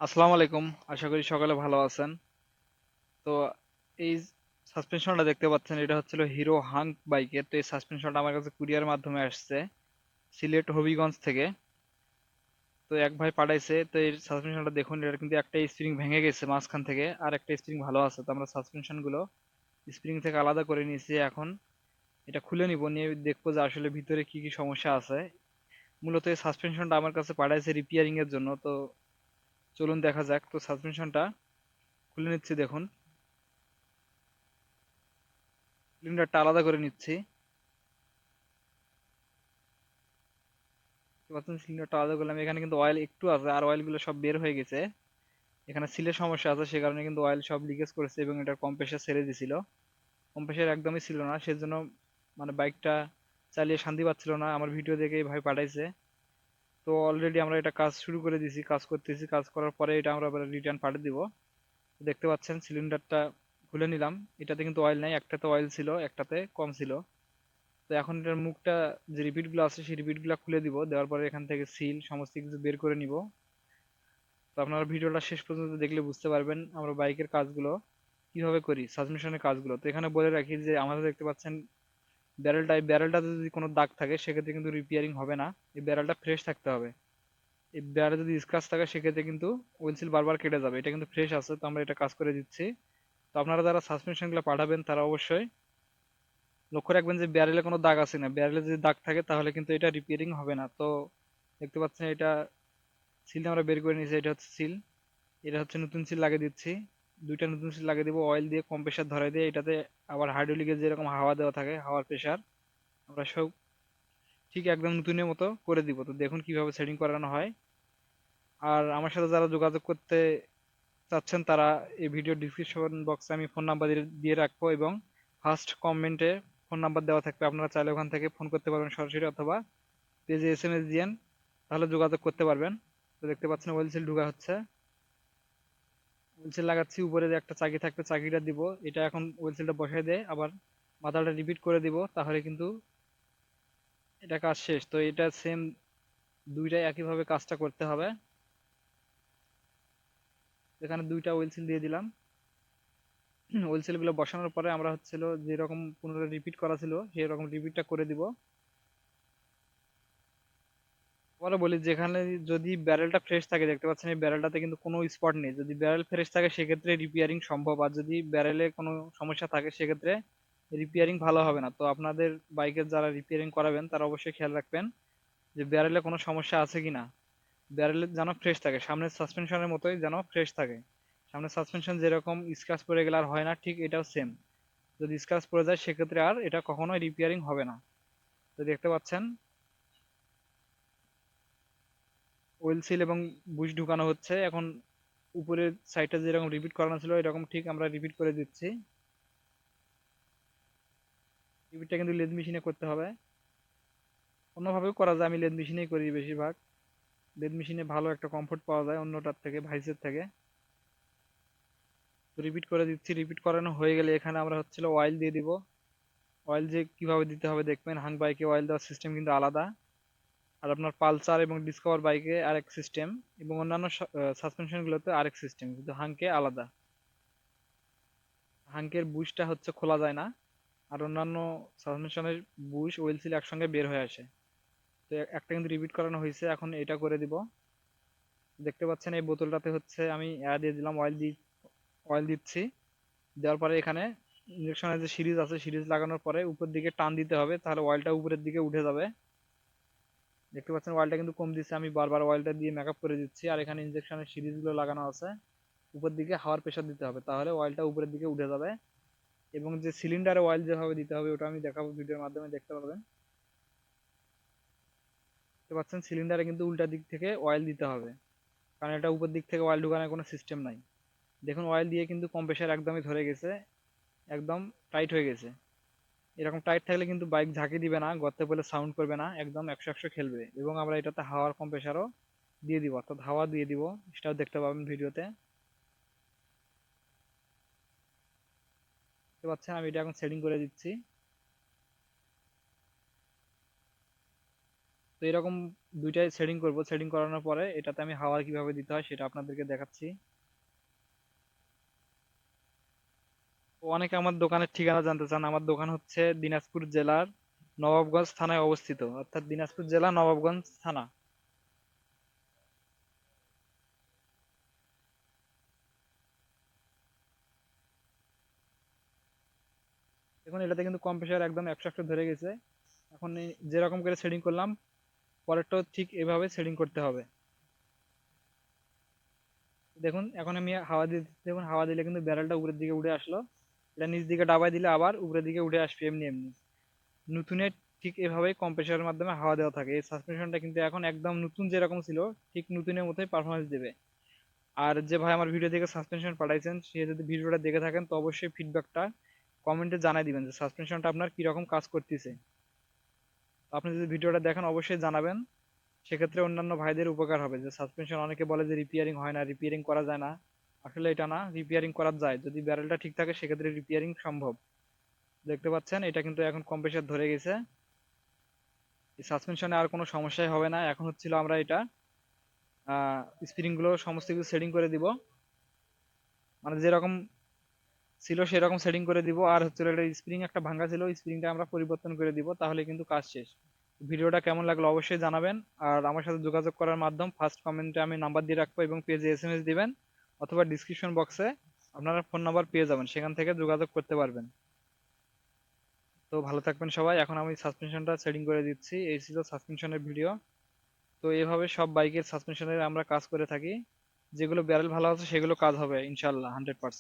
আসসালামু আলাইকুম। আশা করি সকালে ভালো আছেন। তো এই সাসপেনশনটা দেখতে পাচ্ছেন, এটা হচ্ছিল হিরো হাঙ্ক বাইকের। তো এই সাসপেনশনটা আমার কাছে কুরিয়ার মাধ্যমে আসছে সিলেট হবিগঞ্জ থেকে। তো এক ভাই পাঠাইছে। তো এই সাসপেনশনটা দেখুন, এটা কিন্তু একটা স্প্রিং ভেঙে গেছে মাঝখান থেকে, আর একটা স্প্রিং ভালো আছে। তো আমরা সাসপেনশন গুলো স্প্রিং থেকে আলাদা করে নিয়েছি। এখন এটা খুলে নিব, নিয়ে দেখবো যে আসলে ভিতরে কি কি সমস্যা আছে। মূলত এই সাসপেনশনটা আমার কাছে পাঠাইছে রিপেয়ারিং এর জন্য। তো চলুন দেখা যাক। তো সাসপেনশনটা খুলে নিচ্ছি, দেখুন সিলিন্ডারটা আলাদা করে নিচ্ছি। সিলিন্ডারটা আলাদা করলাম। এখানে কিন্তু অয়েল একটু আছে, আর অয়েল গুলো সব বের হয়ে গেছে। এখানে সিলের সমস্যা আছে, সে কারণে কিন্তু অয়েল সব লিকেজ করেছে এবং এটার কম্প্রেসার ছেড়ে দিছিল। কম্প্রেসার একদমই ছিল না, সেজন্য মানে বাইকটা চালিয়ে শান্তি পাচ্ছিল না। আমার ভিডিও দেখে ভাই পাঠাইছে। তো অলরেডি আমরা এটা কাজ শুরু করে দিয়েছি, কাজ করতেছি। কাজ করার পরে এটা আমরা আবার রিটার্ন পাঠিয়ে দিব। দেখতে পাচ্ছেন সিলিন্ডারটা খুলে নিলাম। এটাতে কিন্তু অয়েল নাই, একটাতে অয়েল ছিল, একটাতে কম ছিল। তো এখন এটার মুখটা, যে রিপিট গুলো আছে সেই রিপিট গুলা খুলে দিব। দেওয়ার পরে এখান থেকে সিল সমস্ত কিছু বের করে নিব। তো আপনারা ভিডিওটা শেষ পর্যন্ত দেখলে বুঝতে পারবেন আমরা বাইকের কাজগুলো কিভাবে করি, সাসপেনশনের কাজগুলো। তো এখানে বলে রাখি যে আমাদের দেখতে পাচ্ছেন ব্যারেলটাতে যদি কোনো দাগ থাকে সেক্ষেত্রে কিন্তু রিপেয়ারিং হবে না। এই ব্যারেলটা ফ্রেশ থাকতে হবে। এই ব্যারেলে যদি স্ক্র্যাচ থাকে সেক্ষেত্রে কিন্তু হুইল বারবার কেটে যাবে। এটা কিন্তু ফ্রেশ আছে, তো আমরা এটা কাজ করে দিচ্ছি। তো আপনারা যারা সাসপেনশন গুলো পাঠাবেন তারা অবশ্যই লক্ষ্য রাখবেন যে ব্যারেলে কোনো দাগ আছে না। ব্যারেলে যদি দাগ থাকে তাহলে কিন্তু এটা রিপেয়ারিং হবে না। তো দেখতে পাচ্ছেন এটা সিলটা আমরা বের করে নিয়েছি। এটা হচ্ছে সিল, এটা হচ্ছে নতুন সিল লাগিয়ে দিচ্ছি। দুইটা নতুন সিল লাগিয়ে দিব অয়েল দিয়ে, কম্প্রেসার ধরাই দিয়ে। এটাতে আবার হাইড্রোলিকের যেরকম হাওয়া দেওয়া থাকে, হাওয়ার প্রেসার আমরা সব ঠিক একদম নতুনের মতো করে দিব। তো দেখুন কিভাবে সেটিং করানো হয়। আর আমার সাথে যারা যোগাযোগ করতে চাচ্ছেন তারা এই ভিডিও ডিসক্রিপশন বক্সে আমি ফোন নাম্বার দিয়ে রাখবো, এবং ফার্স্ট কমেন্টে ফোন নাম্বার দেওয়া থাকবে। আপনারা চাইলে ওখান থেকে ফোন করতে পারবেন সরাসরি, অথবা পেজে এসএমএস দিয়েন, তাহলে যোগাযোগ করতে পারবেন। তো দেখতে পাচ্ছেন ওয়েল সিল ঢুকা হচ্ছে। হুইলসেল লাগাচ্ছি, উপরে যে একটা চাকি থাকবে চাকিটা দিব। এটা এখন হুইলসেলটা বসাই দিয়ে আবার মাথাটা রিপিট করে দিব, তাহলে কিন্তু এটা কাজ শেষ। তো এটা সেম দুইটাই একইভাবে কাজটা করতে হবে। এখানে দুইটা হুইলসেল দিয়ে দিলাম। হুইলসেল গুলো বসানোর পরে আমরা হচ্ছিল যেরকম পুনরায় রিপিট করা ছিল সেই রকম রিপিটটা করে দিব। পরে বলি, যেখানে যদি ব্যারেলটা ফ্রেশ থাকে, দেখতে পাচ্ছেন এই ব্যারেলটাতে কিন্তু কোনো স্পট নেই। যদি ব্যারেল ফ্রেশ থাকে সেক্ষেত্রে রিপেয়ারিং সম্ভব, আর যদি ব্যারেলে কোনো সমস্যা থাকে সেক্ষেত্রে রিপেয়ারিং ভালো হবে না। তো আপনাদের বাইকের যারা রিপেয়ারিং করাবেন তারা অবশ্যই খেয়াল রাখবেন যে ব্যারেলে কোনো সমস্যা আছে কিনা। ব্যারেলে যেন ফ্রেশ থাকে, সামনের সাসপেনশনের মতোই যেন ফ্রেশ থাকে। সামনের সাসপেনশন যেরকম স্ক্র্যাচ পড়ে গেলে আর হয় না, ঠিক এটাও সেম। যদি স্ক্র্যাচ পড়ে যায় সেক্ষেত্রে আর এটা কখনোই রিপেয়ারিং হবে না। তো দেখতে পাচ্ছেন ওয়েল সিল এবং বুশ ঢুকানো হচ্ছে এখন। উপরের সাইডটা যেরকম রিপিট করানো ছিল এরকম ঠিক আমরা রিপিট করে দিচ্ছি। রিপিটটা কিন্তু লেদ মেশিনে করতে হবে, অন্যভাবেও করা যায়। আমি লেদ মেশিনেই করি বেশিরভাগ। লেদ মেশিনে ভালো একটা কমফোর্ট পাওয়া যায় অন্যটার থেকে, ভাইসের থেকে। তো রিপিট করে দিচ্ছি। রিপিট করানো হয়ে গেলে এখানে আমরা হচ্ছিল অয়েল দিয়ে দিব। অয়েল যে কিভাবে দিতে হবে দেখবেন, হাং বাইকে অয়েল দেওয়ার সিস্টেম কিন্তু আলাদা, আর আপনার পালসার এবং ডিসকভার বাইকে আরেক সিস্টেম, এবং অন্যান্য সাসপেনশন গুলোতে আরেক সিস্টেম, কিন্তু হাংকে আলাদা। হাংকের বুশটা হচ্ছে খোলা যায় না, আর অন্যান্য সাসপেনশনের বুশ ওয়েল সিল একসঙ্গে বের হয়ে আসে। তো একটা কিন্তু রিপিট করানো হয়েছে, এখন এটা করে দিব। দেখতে পাচ্ছেন এই বোতলটাতে হচ্ছে আমি এয়ার দিয়ে দিলাম, অয়েল দিচ্ছি। দেওয়ার পরে এখানে ইঞ্জেকশনের যে সিরিজ আছে, সিরিজ লাগানোর পরে উপর দিকে টান দিতে হবে, তাহলে অয়েলটা উপরের দিকে উঠে যাবে। দেখতে পাচ্ছেন অয়েলটা কিন্তু কম দিচ্ছে, আমি বারবার অয়েলটা দিয়ে মেকআপ করে দিচ্ছি। আর এখানে ইঞ্জেকশনের সিরিজ গুলো লাগানো আছে, উপর দিকে হাওয়ার প্রেশার দিতে হবে, তাহলে অয়েলটা উপরের দিকে উঠে যাবে। এবং যে সিলিন্ডারে অয়েল যেভাবে দিতে হবে ওটা আমি দেখাবো, ভিডিওর মাধ্যমে দেখতে পাবেন। দেখতে পাচ্ছেন সিলিন্ডারে কিন্তু উল্টা দিক থেকে অয়েল দিতে হবে, কারণ এটা উপর দিক থেকে অয়েল ঢুকানোর কোনো সিস্টেম নাই। দেখুন অয়েল দিয়ে কিন্তু কম্প্রেসার একদমই ধরে গেছে, একদম টাইট হয়ে গেছে। এরকম টাইট থাকলে কিন্তু বাইক ঝাঁকি দিবে না, গর্তে পড়লে সাউন্ড করবে না, একদম 100 খেলবে। এবং আমরা এটাতে হাওয়ার কম্প্রেসারও দিয়ে দিব, অর্থাৎ হাওয়া দিয়ে দিব, সেটাও দেখতে পাবেন ভিডিওতে। দেখতে পাচ্ছেন আমি এটা এখন সেটিং করে দিচ্ছি। তো এরকম দুইটাই সেটিং করব। সেটিং করানোর পরে এটাতে আমি হাওয়া কিভাবে দিতে হয় সেটা আপনাদেরকে দেখাচ্ছি। তো অনেকে আমার দোকানের ঠিকানা জানতে চান। আমার দোকান হচ্ছে দিনাজপুর জেলার নবাবগঞ্জ থানায় অবস্থিত, অর্থাৎ দিনাজপুর জেলা নবাবগঞ্জ থানা। দেখুন এটাতে কিন্তু কম্প্রেসার একদম 100 ধরে গেছে। এখন যেরকম করে সেটিং করলাম পরেরটাও ঠিক এভাবে সেটিং করতে হবে। দেখুন এখন আমি হাওয়া দিয়ে দিচ্ছি। দেখুন হাওয়া দিলে কিন্তু ব্যারেলটা উপরের দিকে উঠে আসলো। এটা নিচ দিকে ডাবাই দিলে আবার উপরের দিকে উঠে আসবে এমনি এমনি। নতুনের ঠিক এভাবেই কম্প্রেসারের মাধ্যমে হাওয়া দেওয়া থাকে। এই সাসপেনশনটা কিন্তু এখন একদম নতুন যেরকম ছিল ঠিক নতুনের মতোই পারফরমেন্স দেবে। আর যে ভাই আমার ভিডিও দেখে সাসপেনশন পাঠাইছেন সে যদি ভিডিওটা দেখে থাকেন তো অবশ্যই ফিডব্যাকটা কমেন্টে জানাই দিবেন যে সাসপেনশনটা আপনার কিরকম কাজ করতেছে। তো আপনি যদি ভিডিওটা দেখেন অবশ্যই জানাবেন, সেক্ষেত্রে অন্যান্য ভাইদের উপকার হবে। যে সাসপেনশন অনেকে বলে যে রিপেয়ারিং হয় না, রিপেয়ারিং করা যায় না। আসলে এটা না, রিপেয়ারিং করা যায় যদি ব্যারেলটা ঠিক থাকে, সেক্ষেত্রে রিপেয়ারিং সম্ভব। দেখতে পাচ্ছেন এটা কিন্তু এখন কম্প্রেসার ধরে গেছে। এই সাসপেনশনে আর কোনো সমস্যাই হবে না। এখন হচ্ছিল আমরা এটা স্প্রিং গুলো সমস্ত কিছু সেটিং করে দিব, মানে যেরকম ছিল সেরকম সেটিং করে দিব। আর হচ্ছিল এটা স্প্রিং একটা ভাঙা ছিল, স্প্রিংটা আমরা পরিবর্তন করে দিব, তাহলে কিন্তু কাজ শেষ। ভিডিওটা কেমন লাগলো অবশ্যই জানাবেন। আর আমার সাথে যোগাযোগ করার মাধ্যম ফার্স্ট কমেন্টে আমি নাম্বার দিয়ে রাখবো এবং পেজে এসএমএস দিবেন, অথবা ডিসক্রিপশন বক্সে আপনারা ফোন নাম্বার পেয়ে যাবেন, সেখান থেকে যোগাযোগ করতে পারবেন। তো ভালো থাকবেন সবাই। এখন আমি সাসপেনশনটা সেটিং করে দিচ্ছি। এই ছিল সাসপেনশনের ভিডিও। তো এভাবে সব বাইকের সাসপেনশনের আমরা কাজ করে থাকি। যেগুলো ব্যারেল ভালো আছে সেগুলো কাজ হবে ইনশাল্লাহ 100%।